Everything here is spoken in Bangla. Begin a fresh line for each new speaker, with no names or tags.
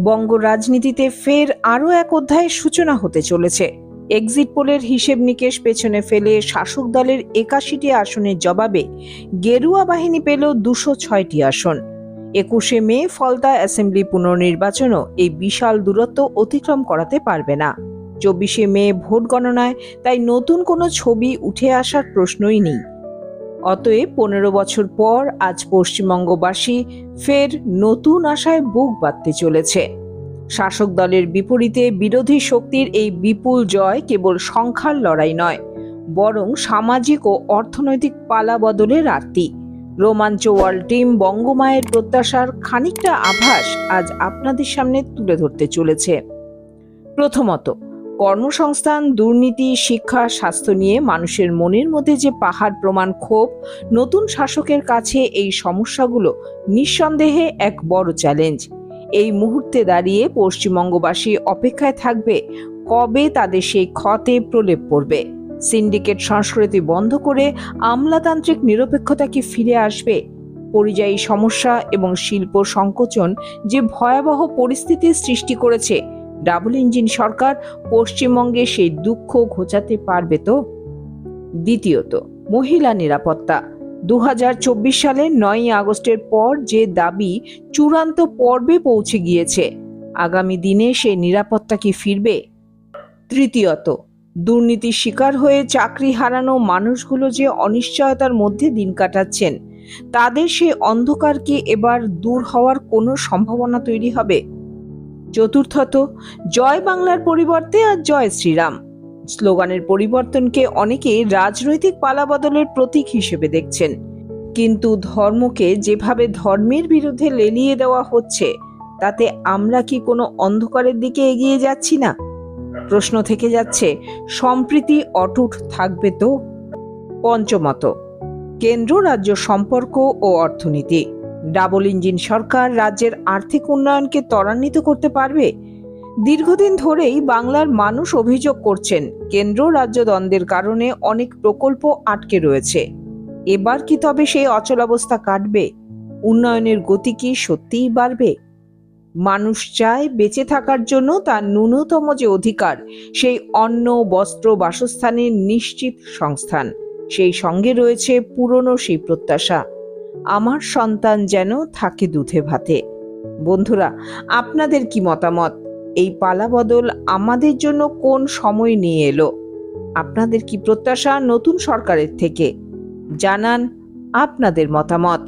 বঙ্গ রাজনীতিতে ফের আরও এক অধ্যায়ের সূচনা হতে চলেছে। এক্সিট পোলের হিসেব নিকেশ পেছনে ফেলে শাসক দলের ৮১টি আসনের জবাবে গেরুয়া বাহিনী পেল ২০৬টি আসন। ২১শে মে ফলতা অ্যাসেম্বলি পুনর্নির্বাচনও এই বিশাল দূরত্ব অতিক্রম করাতে পারবে না। ২৪শে মে ভোট গণনায় তাই নতুন কোনো ছবি উঠে আসার প্রশ্নই নেই। অতএব ১৫ বছর পর আজ পশ্চিমবঙ্গবাসী ফের নতুন আশায় বুক বাঁধতে চলেছে। শাসক দলের বিপরীতে বিরোধী শক্তির এই বিপুল জয় কেবল সংখ্যার লড়াই নয়, বরং সামাজিক ও অর্থনৈতিক পালাবদলের আরতি। রোমাঞ্চ ওয়ার্ল্ড টিম বঙ্গমায়ের প্রত্যাশার খানিকটা আভাস আজ আপনাদের সামনে তুলে ধরতে চলেছে। প্রথমত, কর্মসংস্থান, দুর্নীতি, শিক্ষা, স্বাস্থ্য নিয়ে মানুষের মনের মধ্যে যে পাহাড় প্রমাণ ক্ষোভ, নতুন শাসকের কাছে এই সমস্যাগুলো নিঃসন্দেহে এক বড় চ্যালেঞ্জ। এই মুহূর্তে দাঁড়িয়ে পশ্চিমবঙ্গবাসী অপেক্ষায় থাকবে কবে তাদের সেই ক্ষতে প্রলেপ পড়বে। সিন্ডিকেট সংস্কৃতি বন্ধ করে আমলাতান্ত্রিক নিরপেক্ষতা কি ফিরে আসবে? পরিযায়ী সমস্যা এবং শিল্প সংকোচন যে ভয়াবহ পরিস্থিতির সৃষ্টি করেছে, ডাবল ইঞ্জিন সরকার পশ্চিমবঙ্গে সেই দুঃখ ঘোচাতে পারবে তো? দ্বিতীয়ত, মহিলা নিরাপত্তা। ২০২৪ সালের ৯ই আগস্টের পর যে দাবি চূড়ান্ত পর্বে পৌঁছে গিয়েছে, আগামী দিনে সেই নিরাপত্তা কি ফিরবে? তৃতীয়ত, দুর্নীতির শিকার হয়ে চাকরি হারানো মানুষগুলো যে অনিশ্চয়তার মধ্যে দিন কাটাচ্ছেন, তাদের সেই অন্ধকার কি এবার দূর হওয়ার কোনো সম্ভাবনা তৈরি হবে? চতুর্থত, জয় বাংলার পরিবর্তে আর জয় শ্রীরাম স্লোগানের পরিবর্তনকে অনেকে রাজনৈতিক পালাবদলের প্রতীক হিসেবে দেখছেন, কিন্তু ধর্মকে যেভাবে ধর্মের বিরুদ্ধে লেলিয়ে দেওয়া হচ্ছে, তাতে আমরা কি কোনো অন্ধকারের দিকে এগিয়ে যাচ্ছি না? প্রশ্ন থেকে যাচ্ছে, সম্প্রীতি অটুট থাকবে তো? পঞ্চমত, কেন্দ্র রাজ্য সম্পর্ক ও অর্থনীতি। ডাবল ইঞ্জিন সরকার রাজ্যের আর্থিক উন্নয়নকে ত্বরান্বিত করতে পারবে? দীর্ঘদিন ধরেই বাংলার মানুষ অভিযোগ করছেন, কেন্দ্র রাজ্য দ্বন্দ্বের কারণে অনেক প্রকল্প আটকে রয়েছে। এবার কি তবে সেই অচলাবস্থা কাটবে? উন্নয়নের গতি কি সত্যিই বাড়বে? মানুষ চায় বেঁচে থাকার জন্য তার ন্যূনতম যে অধিকার, সেই অন্ন, বস্ত্র, বাসস্থানের নিশ্চিত সংস্থান, সেই সঙ্গে রয়েছে পুরনো সেই প্রত্যাশা, আমার সন্তান যেন থাকে দুধে ভাতে। বন্ধুরা, আপনাদের কি মতামত? এই পালাবদল আমাদের জন্য কোন সময় নিয়ে এলো? আপনাদের কি প্রত্যাশা নতুন সরকারের থেকে? জানান আপনাদের মতামত।